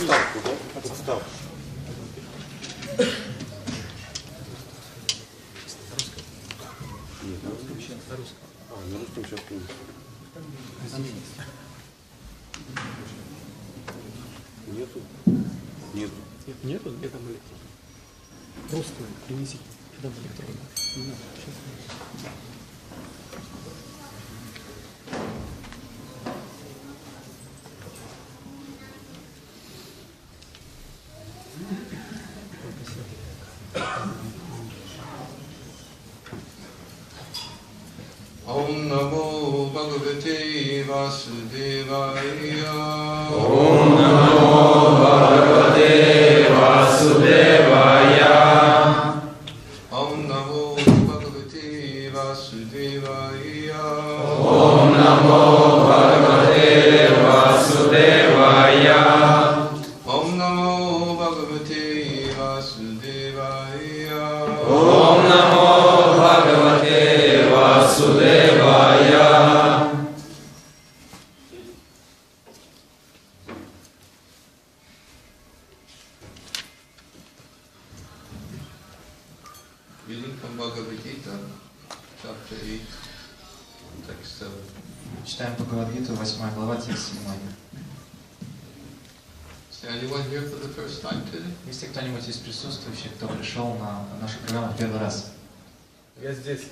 подставку, да? Подставку. Нет, на русском. А, на русском сейчас нет. Нету? Нету. Нету? Где там электронная? Русскую принесите. Там электронная. Не надо, сейчас. Om Namo Bhagavate Vasudevaya. Om Namo Bhagavate Vasudevaya. Om Namo Bhagavate Vasudevaya. Om Namo Bhagavate Vasudevaya. Om Namo Bhagavate Vasudevaya. Om Namo Bhagavate Vasudevaya. Reading from Bhagavad Gita, chapter 8, text 7. Читаем Бхагавад-гиту, 8 глава, текст 7. Is there anyone here for the first time today? Есть ли кто-нибудь из присутствующих, кто пришел на нашу программу в первый раз? Я здесь.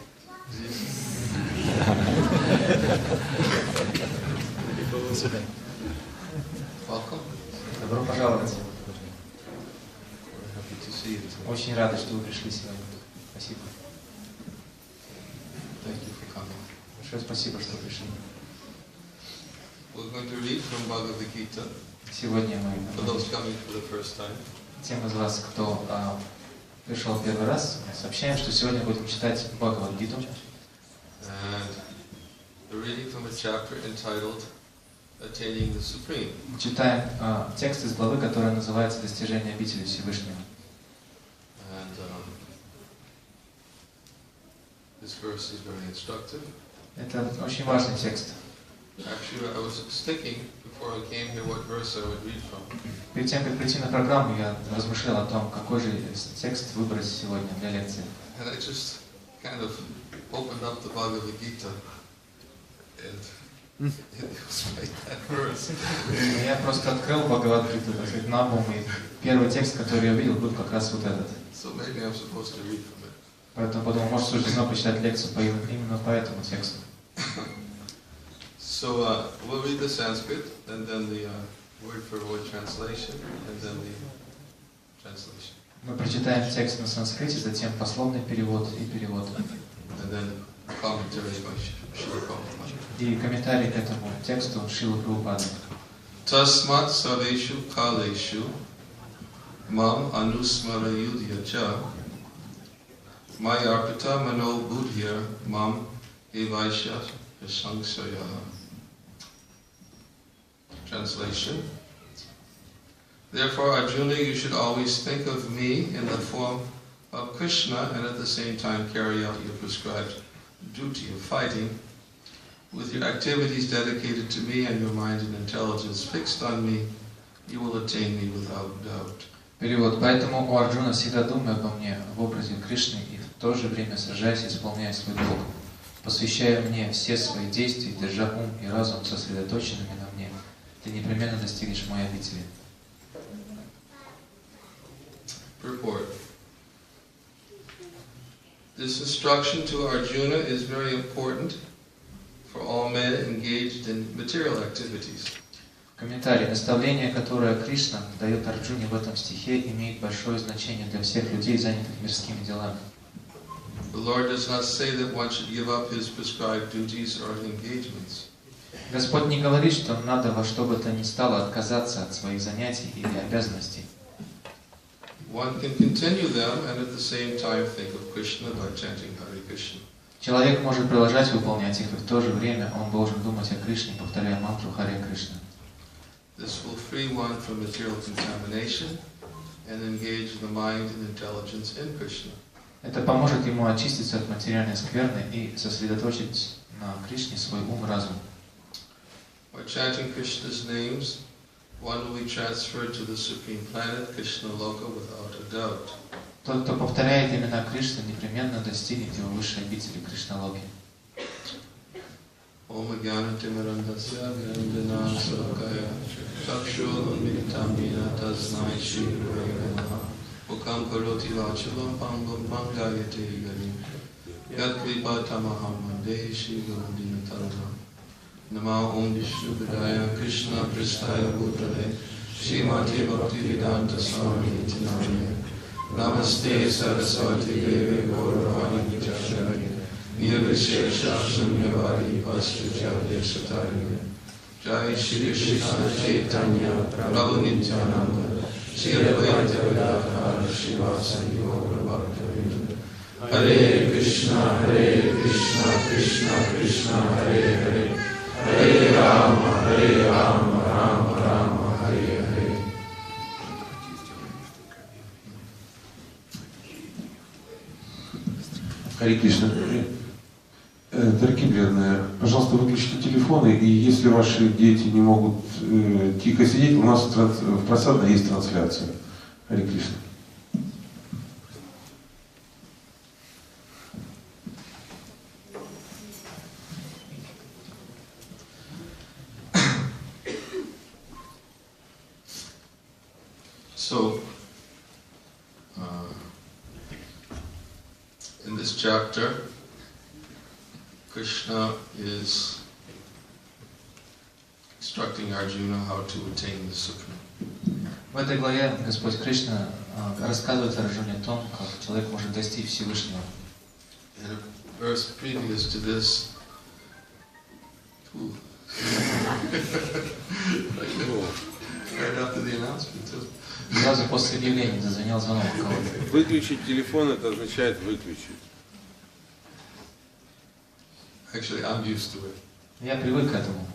Welcome. Добро пожаловать. Happy to see you today. Очень рады, что вы пришли сегодня. Спасибо. Thank you for coming. Большое спасибо, что пришли. We're going to read from Bhagavad Gita Сегодня мы, for those coming for the first time. тем из вас, кто пришел в первый раз, сообщаем, что сегодня будем читать Бхагавад-гиту. And we're reading from a chapter entitled Attaining the Supreme. Читаем текст из главы, которая называется «Достижение обители Всевышнего». And this verse is very instructive. Это очень важный текст. Actually, I was thinking before I came here what verse I would read from. Перед тем, как прийти на программу, я размышлял о том, какой же текст выбрать сегодня для лекции. And I just kind of opened up the Bhagavad Gita and it was right that verse. Я просто открыл Бхагавад-гиту, так сказать, наобум, и первый текст, который я увидел, был как раз вот этот. So maybe I'm supposed to read from it. Поэтому подумал, может, суждено почитать лекцию именно по этому тексту. So we'll read the Sanskrit and then the word-for-word translation and then the translation. Мы прочитаем текст на санскрите, затем пословный перевод и перевод. And then a commentary by Srila Prabhupada. И комментарий к этому тексту Шрилы Прабхупады. Tasmat sarveshu kaleshu mam anusmara yudhyacha mayarpita mano buddhya mam evaisha prasangsaya. Translation. Therefore, Arjuna, you should always think of me in the form of Krishna and at the same time carry out your prescribed duty of fighting. With your activities dedicated to me and your mind and intelligence fixed on me, you will attain me without doubt. Перевод. Поэтому, у Арджуна, всегда думай обо мне в образе Кришны и в то же время сражаясь, исполняя свой долг, посвящая мне все свои действия, держа ум и разум сосредоточенными на мне, ты непременно достигнешь моей обители. Purport. This instruction to Arjuna is very important for all men engaged in material activities. Комментарий. Наставление, которое Кришна дает Арджуне в этом стихе, имеет большое значение для всех людей, занятых мирскими делами. The Lord does not say that one should give up his prescribed duties or engagements. Господь не говорит, что надо во что бы то ни стало отказаться от своих занятий или обязанностей. One can continue them and at the same time think of Krishna by chanting Hare Krishna. Человек может продолжать выполнять их, и в то же время он должен думать о Кришне, повторяя мантру Харе Кришна. This will free one from material contamination and engage the mind and intelligence in Krishna. Это поможет ему очиститься от материальной скверны и сосредоточить на Кришне свой ум и разум. By chanting Krishna's names one will be transferred to the supreme planet, Krishna Loka, without a doubt. Тот, кто повторяет имена Кришны, непременно достигнет его высшей обители Кришналоки. Om Jnana Timirandasya Virandana Sakaya Chakshurunmilitam Yena Tasmai Shri Gurave Namaha Ukam Karoti Vachalam Pambam Mangayate Garim Yat Kripa Tamaham Mande Shri Gurandina Taranam Nama Om Vishnu Vidaya Krishna Pristaya Bhutale Srimati Bhaktivedanta Swami Tinamaya Namaste Saraswati Devi Gauravani Vijayani Nirvishesha Shunyavadi Pastudyadya Satarya Jai Shri Krishna Chaitanya Prabhu Nityananda Shri Advaita Gadadhara Srivasadi Gaura Bhaktavinda Hare Krishna Krishna Krishna Hare Hare Hare Rama Rama Rama Hare Hare. Харе Кришна. Дорогие преданные, пожалуйста, выключите телефоны, и если ваши дети не могут тихо сидеть, у нас в просадно есть трансляция. Харе Кришна. So, in this chapter, Krishna is instructing Arjuna how to attain the Supreme. В этой главе Господь Кришна рассказывает Арджуне о том, как человек может достичь Всевышнего. And a verse previous to this, right after the announcement, Сразу после объявления зазвенел звонок у кого-то. Выключить телефон, это означает выключить. actually I'm used to it. Я привык к этому.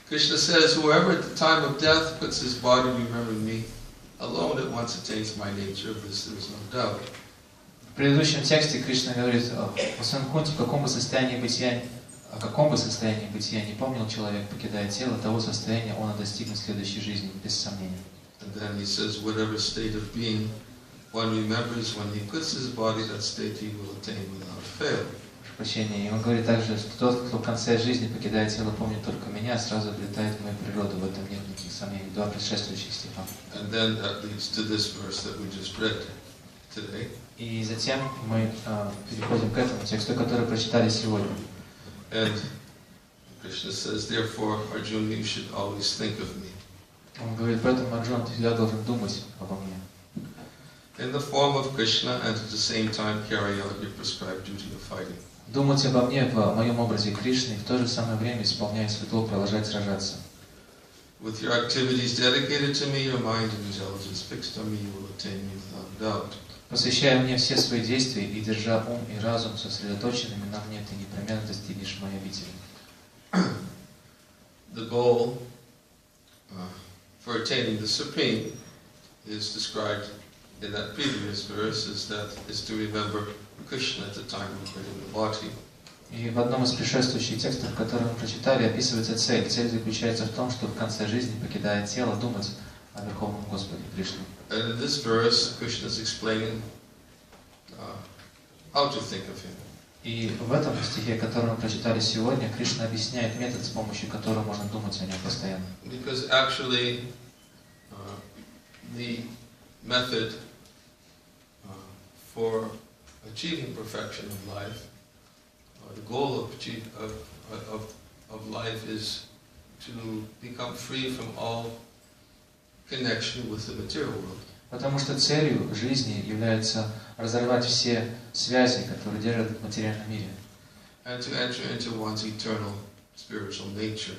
Krishna says, whoever at the time of death puts his body remembering me, alone at once attains my nature. Of this there is no doubt. В предыдущем тексте Кришна говорит о своем кунте, о каком бы состоянии бытия не помнил человек, покидая тело, того состояния он достигнет в следующей жизни, без сомнения. And then he says, whatever state of being one remembers when he quits his body, that state he will attain without fail. Прощение. И он говорит также, что тот, кто в конце жизни покидает тело, помнит только меня, сразу обретает мою природу. В этом нет никаких сомнений. Два предшествующих стиха. And then that leads to this verse that we just read today. И затем мы переходим к этому тексту, который прочитали сегодня. And Krishna says, therefore, Arjuna, you should always think of me. Он говорит, поэтому, Арджуна, ты всегда должен думать обо мне. In the form of Krishna and at the same time carry out your prescribed duty of fighting. Думать обо мне в моем образе Кришны и в то же самое время, исполняя свой долг, продолжать сражаться. With your activities dedicated to me, your mind and intelligence fixed on me, you will attain me without doubt. Посвящая мне все свои действия и держа ум и разум сосредоточенными на мне, ты непременно достигнешь моей обители. The goal for attaining the Supreme is described in that previous verse is to remember Krishna at the time of quitting the body. И в одном из предшествующих текстов, который мы прочитали, описывается цель. Цель заключается в том, что в конце жизни, покидая тело, думать о Верховном Господе Кришне. And in this verse, Krishna is explaining how to think of him. И в этом стихе, который мы прочитали сегодня, Кришна объясняет метод, с помощью которого можно думать о нем постоянно. Because actually, the method for achieving perfection of life, the goal of life is to become free from all connection with the material world. Потому что целью жизни является разорвать все связи, которые держат в материальном мире. And to enter into one's eternal spiritual nature.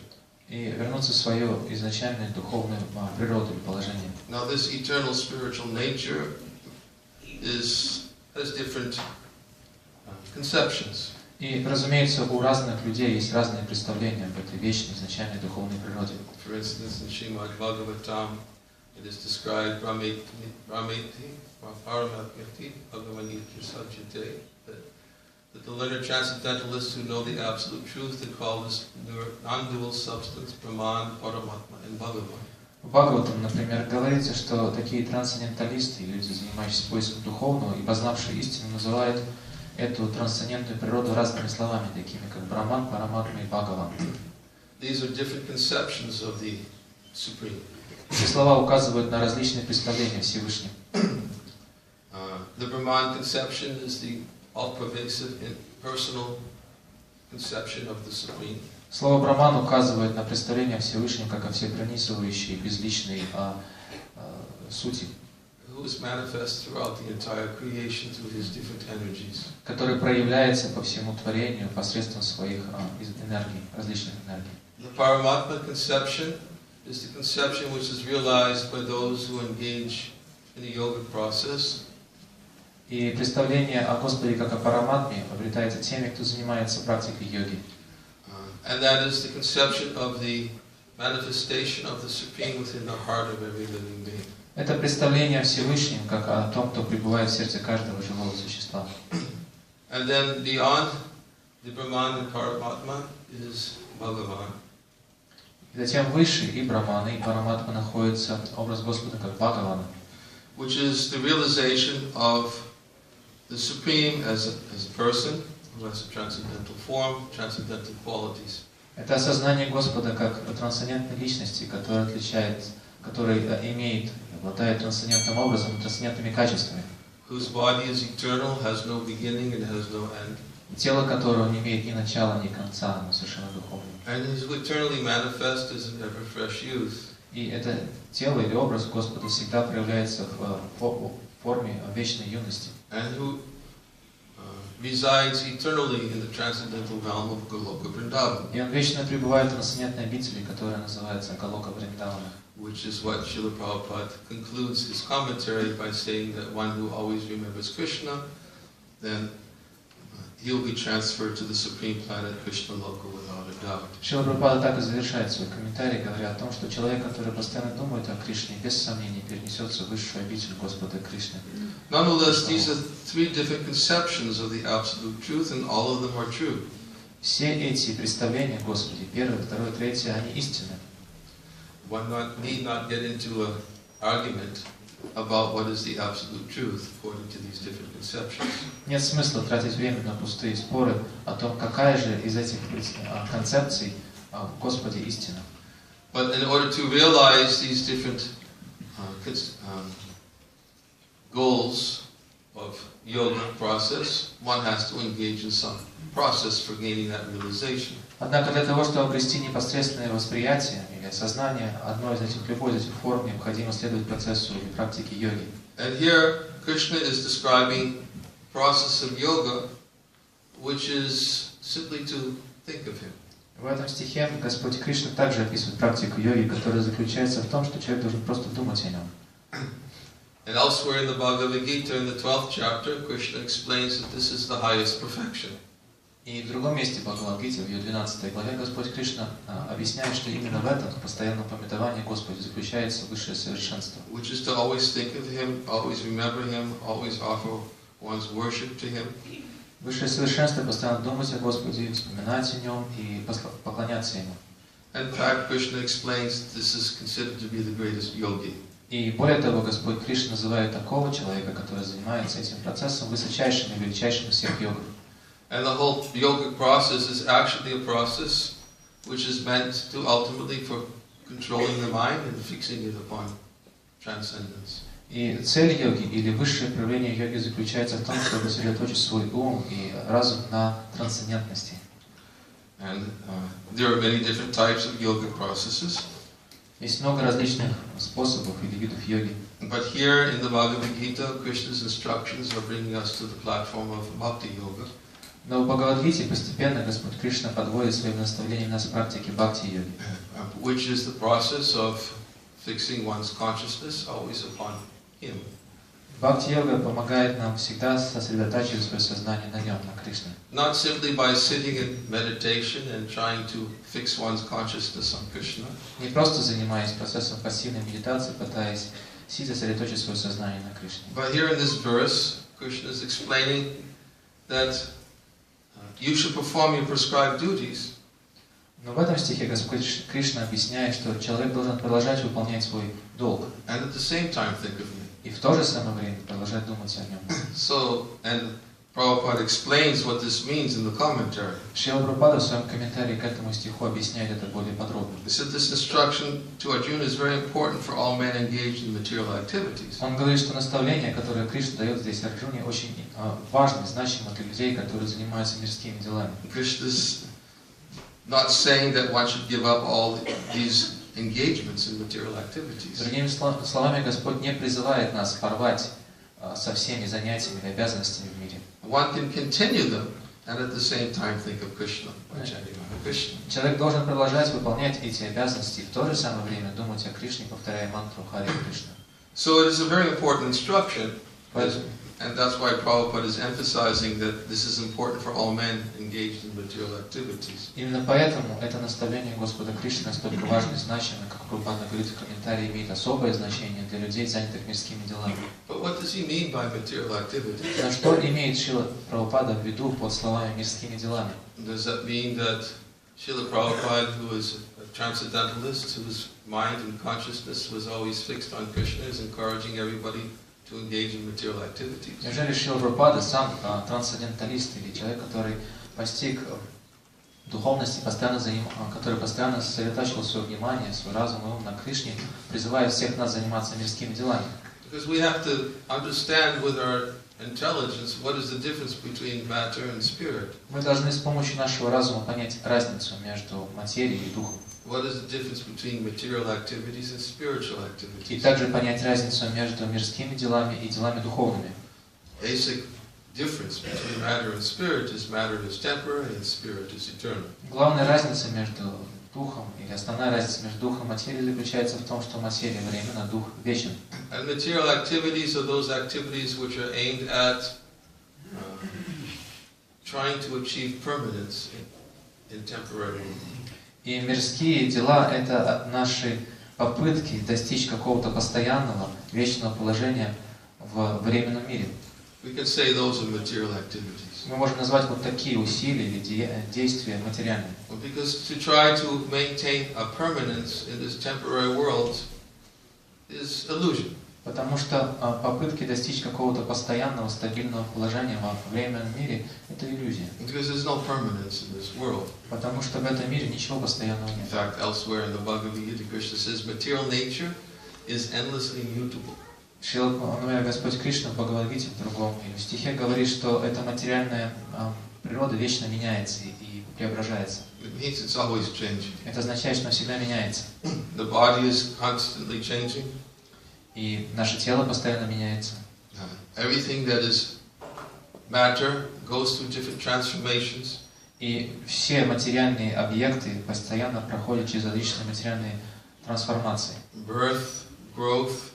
И вернуться в свою изначальную духовную природу и положение. Now this eternal spiritual nature has different conceptions. И, разумеется, у разных людей есть разные представления об этой вечной, изначальной духовной природе. For instance, in Srimad Bhagavatam, it is described Brahmeti, Paramatmati, Bhagavaniti Sajjate, that the But the learned transcendentalists who know the absolute truth, they call this non-dual substance, Brahman, Paramatma, and Bhagavan. В Бхагаватам, например, говорится, что такие трансценденталисты, люди, занимающиеся поиском духовного и познавшие истину, называют эту трансцендентную природу разными словами, такими как Браман, Параматма и Бхагаван. These are different conceptions of the Supreme. Эти слова указывают на различные представления Всевышнего. The Brahman conception is the all-pervasive personal conception of the Supreme. Слово Браман указывает на представление о Всевышнем как о всепронизывающей, безличной сути, Who is manifest throughout the entire creation through his different energies. который проявляется по всему творению посредством своих энергий, различных энергий. The Paramatma conception is the conception which is realized by those who engage in the yogic process. И представление о Господе как о Параматме обретается теми, кто занимается практикой йоги. And that is the conception of the manifestation of the Supreme within the heart of every living being. Это представление о Всевышнем как о том, кто пребывает в сердце каждого живого существа. And then beyond the Brahman and Paramatma is Bhagavan. И затем выше и Брамана, и Параматма находится образ Господа как Бхагавана, which is the realization of the Supreme as a person who has a transcendental form, transcendental qualities. Это осознание Господа как трансцендентной личности, который имеет, обладает трансцендентным образом, трансцендентными качествами. Whose body is eternal, has no beginning and has no end. Тело которого не имеет ни начала, ни конца, но совершенно духовное. And is eternally manifest as an ever fresh youth. И это тело или образ Господа всегда проявляется в форме вечной юности. And who resides eternally in the transcendental realm of Goloka Vrindavan. И он вечно пребывает в трансцендентной обители, которая называется Галока Вриндавана. Which is what Srila Prabhupada concludes his commentary by saying that one who always remembers Krishna, then he will be transferred to the supreme planet Krishna Loka without a doubt. Шрила Прабхупада так и завершает свой комментарий, говоря о том, что человек, который постоянно думает о Кришне, без сомнений перенесется в высшую обитель Господа Кришны. Nonetheless, these are three different conceptions of the absolute truth, and all of them are true. Все эти представления о Господе, первое, второе, третье, они истинны. One need not get into an argument about what is the absolute truth according to these different conceptions. Нет смысла тратить время на пустые споры о том, какая же из этих концепций в Господе истина. But in order to realize these different goals of yoga process, one has to engage in some process for gaining that realization. Однако для того, чтобы обрести непосредственное восприятие или осознание одной из этих, любой из этих форм, необходимо следовать процессу или практике йоги. And here Krishna is describing process of yoga, which is simply to think of him. В этом стихе Господь Кришна также описывает практику йоги, которая заключается в том, что человек должен просто думать о нем. And elsewhere in the Bhagavad Gita, in the 12th chapter, Krishna explains that this is the highest perfection. И в другом месте Бхагавад-гите, в ее 12 главе, Господь Кришна объясняет, что именно в этом постоянном памятовании Господа заключается высшее совершенство. Which is to always think of Him, always remember Him, always offer one's worship to Him. Высшее совершенство — постоянно думать о Господе, вспоминать о Нем и поклоняться Ему. And in fact, Krishna explains this is considered to be the greatest yogi. И более того, Господь Кришна называет такого человека, который занимается этим процессом, высочайшим и величайшим из всех йогов. And the whole yogic process is actually a process which is meant to ultimately for controlling the mind and fixing it upon transcendence. И цель йоги или высшее проявление йоги заключается в том, чтобы сосредоточить свой ум и разум на трансцендентности. And there are many different types of yogic processes. Есть много различных способов или видов йоги. But here in the Bhagavad Gita, Krishna's instructions are bringing us to the platform of Bhakti Yoga. Но в Бхагавад-гите постепенно Господь Кришна подводит своим наставлением нас к практике бхакти-йоги, which is the process of fixing one's consciousness always upon Him. Бхакти-йога помогает нам всегда сосредотачивать свое сознание на Нем, на Кришне. Not simply by sitting in meditation and trying to fix one's consciousness on Krishna. Не просто занимаясь процессом пассивной медитации, пытаясь сосредоточить свое сознание на Кришне. But here in this verse, Krishna is explaining that you should perform your prescribed duties. Но в этом стихе Господь Кришна объясняет, что человек должен продолжать выполнять свой долг. And at the same time think of me. И в то же самое время продолжать думать о нем. So, and Prabhupada explains what this means in the commentary. Шрила Прабхупада в своем комментарии к этому стиху объясняет это более подробно. He said this instruction to Arjuna is very important for all men engaged in material activities. Он говорит, что наставление, которое Кришна дает здесь Арджуне, очень важно, значимо для людей, которые занимаются мирскими делами. Krishna is not saying that one should give up all these engagements in material activities. Другими словами, Господь не призывает нас порвать со всеми занятиями и обязанностями в мире. One can continue them and at the same time think of Krishna. Человек должен продолжать выполнять эти обязанности и в то же самое время думать о Кришне, повторяя мантру Харе Кришна. So it is a very important instruction, and that's why Prabhupada is emphasizing that this is important for all men engaged in material activities. Именно поэтому это наставление Господа Кришны настолько важно и значимо, как Прабхупада говорит в комментарии, имеет особое значение для людей, занятых мирскими делами. But what does he mean by material activities? Но что имеет Шрила Прабхупада в виду под словами мирскими делами? Does that mean that Srila Prabhupada, who is a transcendentalist, whose mind and consciousness was always fixed on Krishna, is encouraging everybody to engage in material activities? Неужели Шрила Прабхупада сам трансценденталист или человек, который постиг духовности, который постоянно сосредотачивал свое внимание, свой разум и ум на Кришне, призывает всех нас заниматься мирскими делами? Because we have to understand with our intelligence what is the difference between matter and spirit. Мы должны с помощью нашего разума понять разницу между материей и духом. What is the difference between material activities and spiritual activities? И также понять разницу между мирскими делами и делами духовными. Basic difference between matter and spirit is matter is temporary and spirit is eternal. Главная разница между духом, или основная разница между духом и материей заключается в том, что материя временна, дух вечен. And material activities are those activities which are aimed at trying to achieve permanence in temporary. И мирские дела – это наши попытки достичь какого-то постоянного, вечного положения в временном мире. We can say those are material activities. Мы можем назвать вот такие усилия или действия материальными. Because to try to maintain a permanence in this temporary world is illusion. Потому что попытки достичь какого-то постоянного, стабильного положения во временном мире – это иллюзия. Because there's no permanence in this world. Потому что в этом мире ничего постоянного In нет. fact, elsewhere in the Bhagavad Gita, Krishna says material nature is endlessly mutable. Господь Кришна в Бхагавад-гите в другом стихе говорит, что эта материальная природа вечно меняется и преображается. It means it's always changing. Это означает, что она всегда меняется. The body is constantly changing. И наше тело постоянно меняется. Everything that is matter goes through different transformations. И все материальные объекты постоянно проходят через различные материальные трансформации. Birth, growth,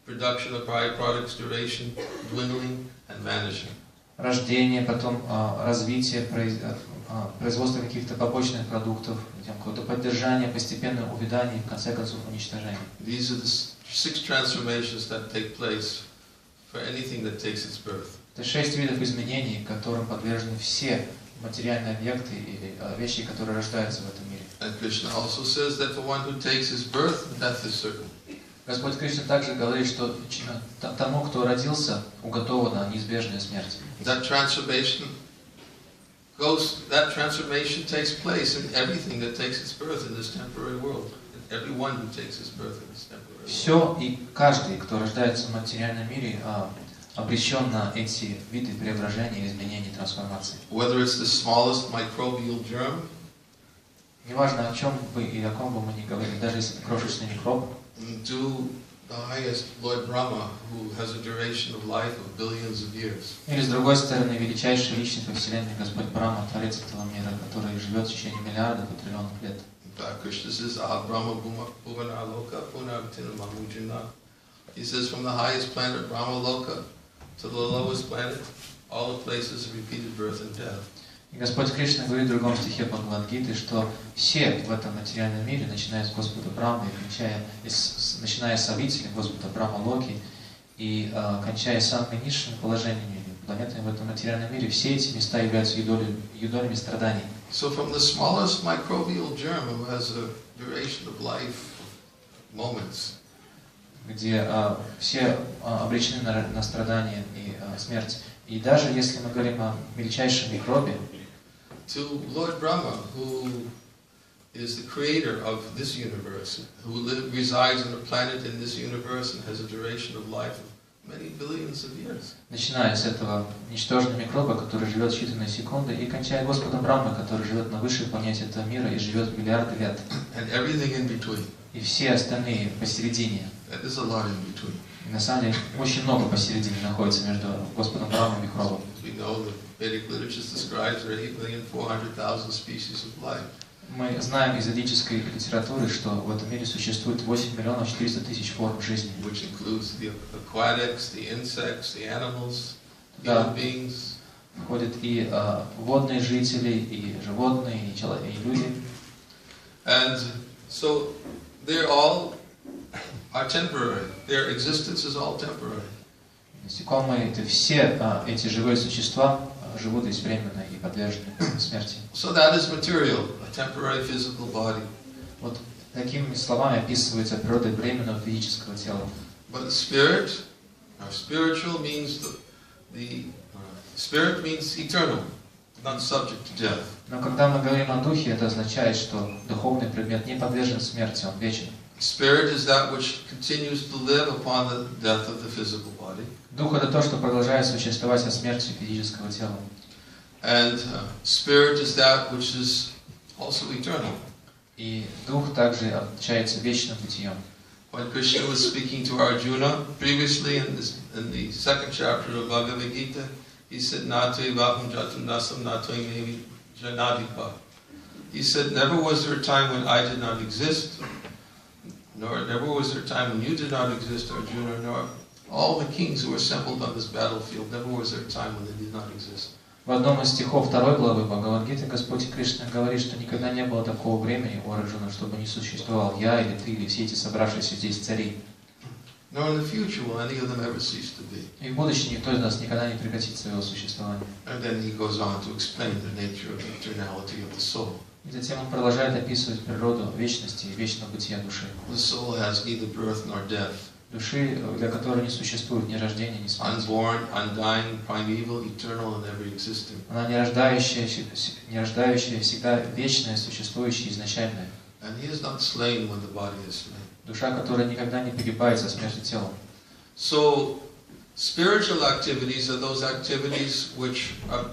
production of byproducts, duration, dwindling and vanishing. Рождение, потом развитие, производство каких-то побочных продуктов, какое-то поддержание, постепенное увядание и в конце концов уничтожение. These are the 6 transformations that take place for anything that takes its birth. Это 6 видов изменений, которым подвержены все материальные объекты или вещи, которые рождаются в этом мире. And Krishna also says that for one who takes his birth, death is certain. Господь Кришна также говорит, что тому, кто родился, уготована неизбежная смерть. That transformation takes place in everything that takes its birth in this temporary world. Everyone who takes its birth in this temporary world. Все и каждый, кто рождается в материальном мире, обречен на эти виды преображения, изменений, трансформации. Whether it's the smallest microbial germ, неважно о чем бы и о ком бы мы ни говорили, даже если это крошечный микроб, to the highest Lord Brahma, who has a duration of life of billions of years. или с другой стороны, величайшая личность во Вселенной, Господь Брахма, Творец этого мира, который живет в течение миллиардов и триллионов лет. Krishna says, "Ah Brahma Bhuvana Loka Punartina Mamujana." He says, from the highest planet Brahma Loka to the lowest planet, all the places of repeated birth and death. И Господь Кришна говорит в другом стихе Бхагавад-гиты, что все в этом материальном мире, начиная с Господа Брахмы, начиная с обители Господа Брахма Локи и кончая самыми низшими положениями, планетами, в этом материальном мире, все эти места являются юдолями страданий. So from the smallest microbial germ who has a duration of life moments, где все обречены на страдания и смерть. И даже если мы говорим о мельчайшем микробе, to Lord Brahma, who is the creator of this universe, who resides on a planet in this universe and has a duration of life of many billions of years. начиная с этого ничтожного микроба, который живет считанные секунды, и кончая Господом Брамой, который живет на высшей планете этого мира и живет миллиарды лет. And everything in between. И все остальные посередине. That is a lot in between. И на самом деле очень много посередине находится между Господом Брамой и микробом. We know the Vedic literature describes there are 8,400,000 species of life. Мы знаем из ведической литературы, что в этом мире существует 8 миллионов 400 тысяч форм жизни. Which includes the aquatics, the insects, the animals, Да. human beings. Входят и водные жители, и животные, и люди. And so they're all are temporary. Their existence is all temporary. Насекомые, это все эти живые существа живут здесь временно и подвержены смерти. So that is material, a temporary physical body. Вот такими словами описывается природа временного физического тела. But the spirit, or spiritual means the spirit means eternal, not subject to death. Но когда мы говорим о духе, это означает, что духовный предмет не подвержен смерти, он вечен. Spirit is that which continues to live upon the death of the physical body. Дух — это то, что продолжает существовать от смерти физического тела. And spirit is that which is also eternal. И дух также отличается вечным бытием. When Krishna was speaking to Arjuna previously in the second chapter of Bhagavad Gita, he said, "Natve vahum jatum nasam natve mevi janadipa." He said, "Never was there a time when I did not exist, nor never was there a time when you did not exist, Arjuna, nor all the kings who were assembled on this battlefield, never was there a time when they did not exist." В одном из стихов 2 главы Бхагавад-гиты Господь Кришна говорит, что никогда не было такого времени у Арджуна, чтобы не существовал я или ты, или все эти собравшиеся здесь цари. Nor in the future will any of them ever cease to be. И в будущем никто из нас никогда не прекратит своего существования. And then he goes on to explain the nature of the eternality of the soul. И затем он продолжает описывать природу вечности и вечного бытия души. The soul has neither birth nor death. Души, для которой не существует ни рождения, ни смерти. Unborn, undying, primeval, eternal, and ever existing. Она не рождающая, всегда вечная, существующая, изначальная. And he is not slain when the body is slain. Душа, которая никогда не погибает со смертью тела. So, spiritual activities are those activities which are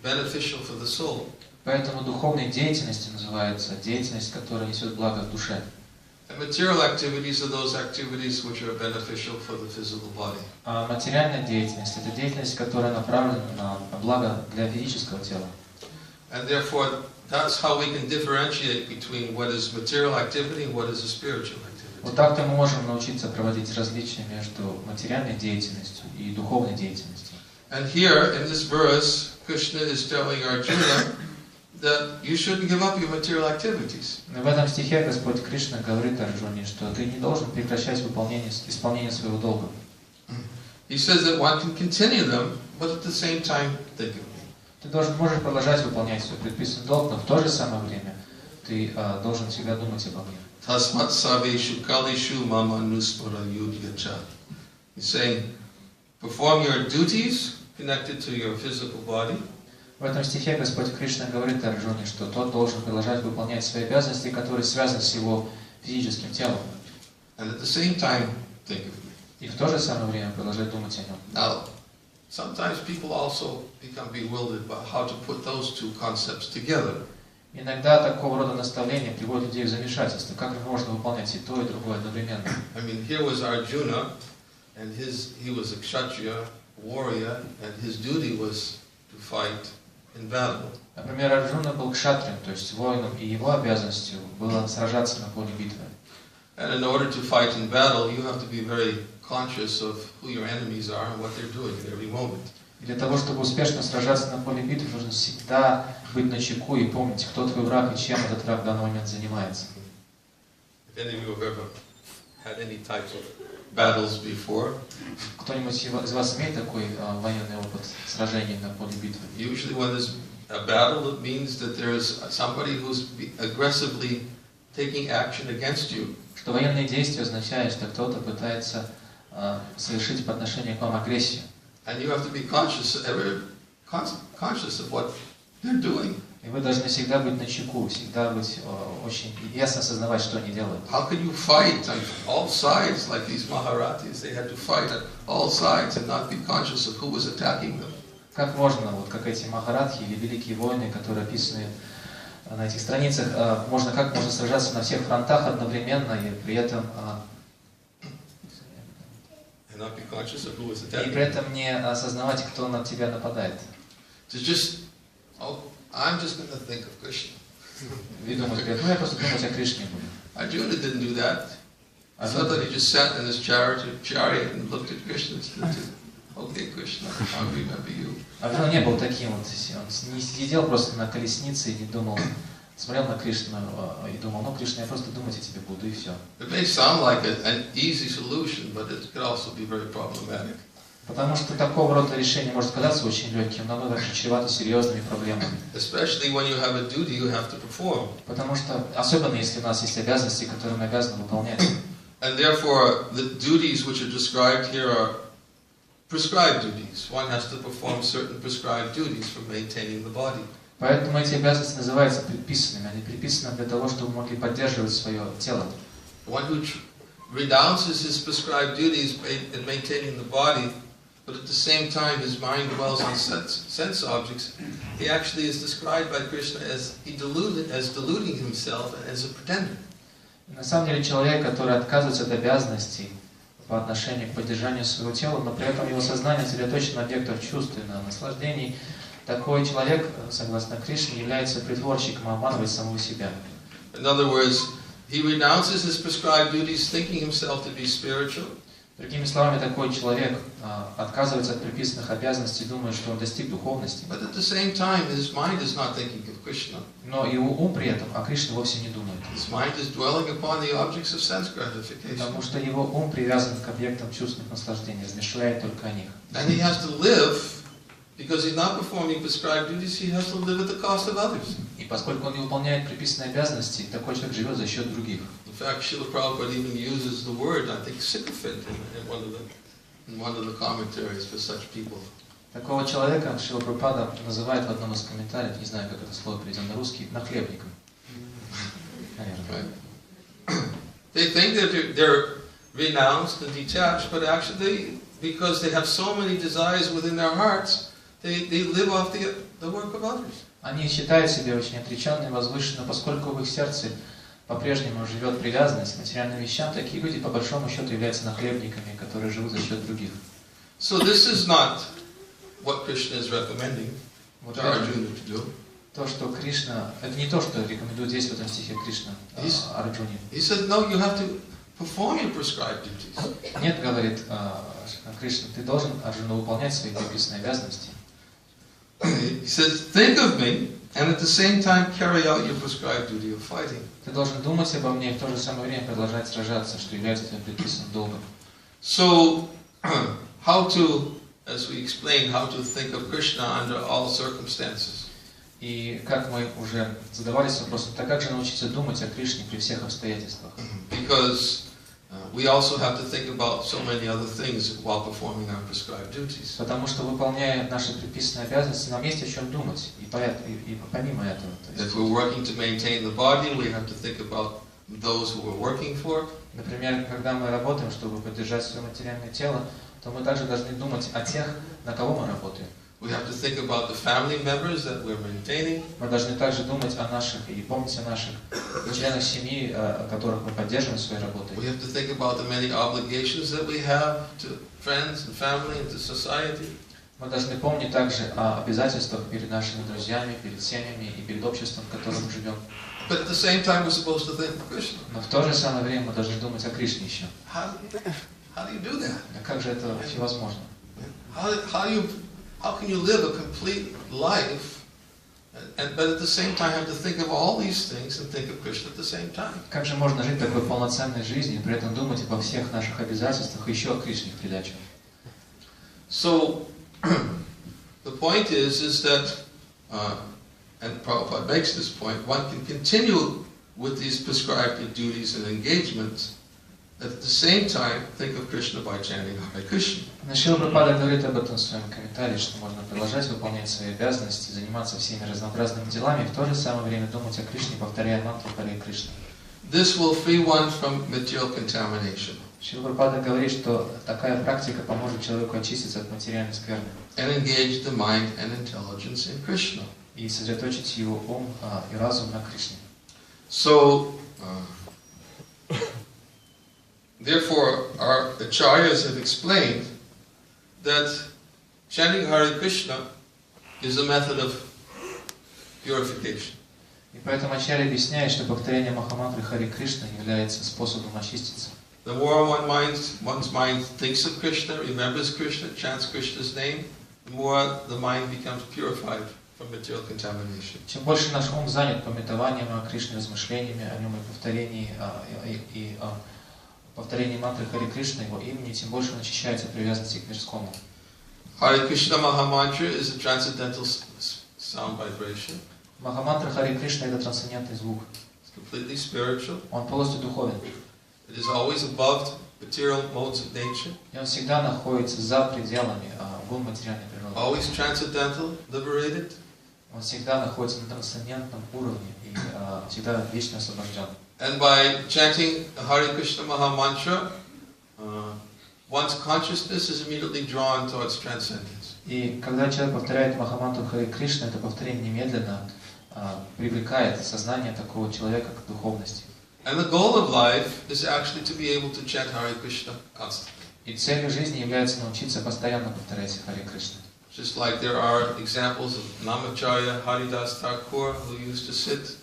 beneficial for the soul. Поэтому духовной деятельностью называется деятельность, которая несет благо душе. And material activities are those activities which are beneficial for the physical body. А материальная деятельность – это деятельность, которая направлена на благо для физического тела. And therefore, that's how we can differentiate between what is material activity and what is a spiritual activity. Вот так-то мы можем научиться проводить различия между материальной деятельностью и духовной деятельностью. And here, in this verse, Krishna is telling Arjuna that you shouldn't give up your material activities. В этом стихе Господь Кришна говорит Арджуне, что ты не должен прекращать исполнение своего долга. He says that one can continue them, but at the same time think of me. Ты можешь продолжать выполнять свой предписанный долг, но в то же самое время ты должен всегда думать обо мне. Tasmat saveshu kalishu mama nuspara yudhyacha. He's saying, perform your duties connected to your physical body. В этом стихе Господь Кришна говорит Арджуне, что тот должен продолжать выполнять свои обязанности, которые связаны с его физическим телом. And at the same time, think of me. И в то же самое время продолжать думать о нем. Now, sometimes people also become bewildered about how to put those two concepts together. Иногда такого рода наставления приводят людей в замешательство. Как можно выполнять и то, и другое одновременно? I mean, here was Arjuna, and he was a kshatriya, warrior, and his duty was to fight in battle. Например, Арджуна был кшатрием, то есть воином, и его обязанностью было сражаться на поле битвы. And in order to fight in battle, you have to be very conscious of who your enemies are and what they're doing at every moment. И для того, чтобы успешно сражаться на поле битвы, нужно всегда быть начеку и помнить, кто твой враг и чем этот враг в данный момент занимается. If any of you have ever had any type of battles before. Кто-нибудь из вас имеет такой военный опыт сражений на поле битвы? Usually when there's a battle, it means that there's somebody who's aggressively taking action against you. Что военные действия означает, что кто-то пытается совершить по отношению к вам агрессию. And you have to be conscious of what they're doing. И вы должны всегда быть начеку, всегда быть очень ясно осознавать, что они делают. How can you fight on all sides like these Maharathis? They had to fight at all sides and not be conscious of who was attacking them. Как можно, вот как эти махарадхи или великие войны, которые описаны на этих страницах, как можно сражаться на всех фронтах одновременно и при этом не осознавать, кто на тебя нападает. I'm just going to think of Krishna. И думать, я просто думать о Кришне буду. Arjuna didn't do that. I thought that he just sat in his chariot and looked at Krishna and said, "Okay, Krishna, I'll remember you." Арджуна не был таким вот, он не сидел просто на колеснице и не думал, смотрел на Кришну и думал, Кришна, я просто думать о тебе буду и все. It may sound like an easy solution, but it could also be very problematic. Потому что такого рода решение может казаться очень легким, но оно также чревато серьезными проблемами. Потому что, особенно если у нас есть обязанности, которые мы обязаны выполнять. And therefore, the duties which are described here are prescribed duties. One has to perform certain prescribed duties for maintaining the body. Поэтому эти обязанности называются предписанными. Они предписаны для того, чтобы мы могли поддерживать свое тело. One who renounces his prescribed duties in maintaining the body, but at the same time his mind dwells on sense objects, he actually is described by Krishna as deluding himself and as a pretender. На самом деле человек, который отказывается от обязанностей по отношению к поддержанию своего тела, но при этом его сознание сосредоточено на объектах чувств и на наслаждении, такой человек, согласно Кришне, является притворщиком, обманывает самого себя. In other words, he renounces his prescribed duties, thinking himself to be spiritual. Другими словами, такой человек отказывается от приписанных обязанностей, думая, что он достиг духовности. But at the same time, his mind is not thinking of Krishna. Но его ум при этом о Кришне вовсе не думает. His mind is dwelling upon the objects of sense gratification. Потому что его ум привязан к объектам чувственных наслаждений, размышляет только о них. And he has to live, because he's not performing prescribed duties, he has to live at the cost of others. И поскольку он не выполняет приписанные обязанности, такой человек живет за счет других. In fact, Srila Prabhupada even uses the word, I think, sycophant in one of the commentaries for such people. Такого человека Шрила Прабхупада называет в одном из комментариев, не знаю, как это слово переведено на русский, нахлебником. They think that they're renounced and detached, but actually, because they have so many desires within their hearts, they live off the work of others. Они считают себя очень отреченными, возвышенными, поскольку в их сердце по-прежнему живет привязанность к материальным вещам, такие люди по большому счету являются нахлебниками, которые живут за счет других. So this is not what Krishna is recommending to Arjuna to do. То, что Кришна, это не то, что рекомендует здесь в этом стихе Кришна Арджуне. He said, no, you have to perform your prescribed duties. Нет, говорит Кришна, ты должен, Арджуна, выполнять свои предписанные обязанности. He says, think of me, and at the same time carry out your prescribed duty of fighting. Ты должен думать обо мне и в то же самое время продолжать сражаться, что является твоим предписанным долгом. So, how to, as we explained, how to think of Krishna under all circumstances. И как мы уже задавались вопросом, так как же научиться думать о Кришне при всех обстоятельствах? Because we also have to think about so many other things while performing our prescribed duties. Потому что, выполняя наши предписанные обязанности, нам есть о чем думать. И помимо этого. If we're working to maintain the body, we have to think about those who we're working for. Например, когда мы работаем, чтобы поддержать свое материальное тело, то мы также должны думать о тех, на кого мы работаем. We have to think about the family members that we're maintaining. Мы должны также думать о наших и помнить о наших членах семьи, которых мы поддерживаем своей работой. We have to think about the many obligations that we have to friends and family and to society. Мы должны помнить также о обязательствах перед нашими друзьями, перед семьями и перед обществом, в котором мы живем. But at the same time, we're supposed to think of Krishna. Но в то же самое время мы должны думать о Кришне еще. How do you do that? А как же это вообще возможно? How can you live a complete life But at the same time have to think of all these things and think of Krishna at the same time. Как же можно жить такой полноценной жизнью и при этом думать обо всех наших обязательствах и еще о Кришне в придачу? So, the point is that, and Prabhupada makes this point, one can continue with these prescribed duties and engagements, at the same time think of Krishna by chanting Hare Krishna. Шрила Прабхупада говорит об этом в своем комментарии, что можно продолжать выполнять свои обязанности, заниматься всеми разнообразными делами и в то же самое время думать о Кришне, повторяя мантру Харе Кришна. This will free one from material contamination. Шрила Прабхупада говорит, что такая практика поможет человеку очиститься от материальной скверны And engage the mind and intelligence in Krishna. и сосредоточить его ум и разум на Кришне. So, therefore, our acharyas have explained that chanting Hare Krishna is a method of purification. И поэтому Ачарья объясняет, что повторение Махамантры Харе Кришна является способом очиститься. The more one's mind thinks of Krishna, remembers Krishna, chants Krishna's name, the more the mind becomes purified from material contamination. Чем больше наш ум занят пометованием о Кришне, размышлениями о нем и повторении мантры Харе Кришна, его имени, тем больше он очищается от привязанности к мирскому. Hare Krishna Mahamantra is a transcendental sound vibration. Махамантра Харе Кришна — это трансцендентный звук. It's completely spiritual. Он полностью духовен. It is always above material modes of nature. И он всегда находится за пределами гун материальной природы. Always transcendental, liberated. Он всегда находится на трансцендентном уровне и всегда вечно освобожден. And by chanting Hare Krishna Mahamantra, one's consciousness is immediately drawn towards transcendence. И когда человек повторяет Махамантру Харе Кришна, это повторение немедленно привлекает сознание такого человека к духовности. And the goal of life is actually to be able to chant Hare Krishna constantly. И целью жизни является научиться постоянно повторять Харе Кришна. Just like there are examples of Namacharya Haridas Thakur who used to sit,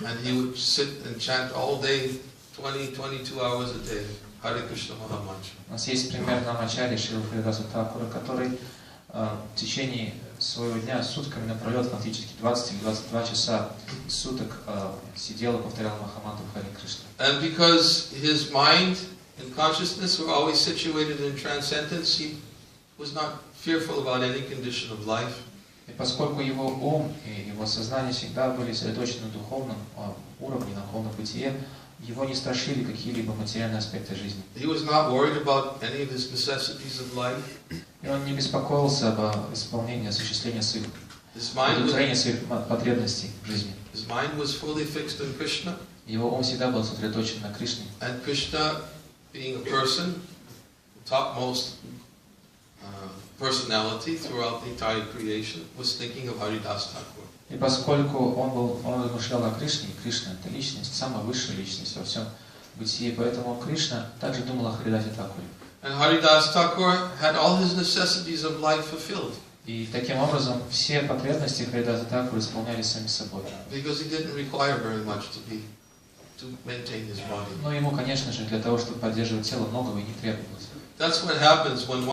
and he would sit and chant all day, 20-22 hours a day, Hare Krishna Mahamantra. У нас есть пример Намачарьи Шрилы Харидаса Тхакура, который в течение своего дня сутками напролет, фактически 20 или 22 часа суток сидел и повторял Махамантру Харе Кришна. And because his mind and consciousness were always situated in transcendence, he was not fearful about any condition of life. И поскольку его ум и его сознание всегда были сосредоточены на духовном уровне, на духовном бытие, его не страшили какие-либо материальные аспекты жизни. He was not worried about any of his necessities of life. И он не беспокоился об исполнении, осуществлении своих, удовлетворении своих потребностей в жизни. His mind was fully fixed on Krishna. Его ум всегда был сосредоточен на Кришне. And Krishna, being a person, topmost personality throughout the entire creation, was thinking of Haridas Thakur. И поскольку он размышлял о Кришне, и Кришна — это личность, самая высшая личность во всем бытии, поэтому Кришна также думал о Харидасе Тхакуре. And Haridas Thakur had all his necessities of life fulfilled. И таким образом все потребности Харидаса Тхакура исполнялись сами собой. Because he didn't require very much to maintain his body. Но ему, конечно же, для того, чтобы поддерживать тело, многого и не требовалось. That's what happens when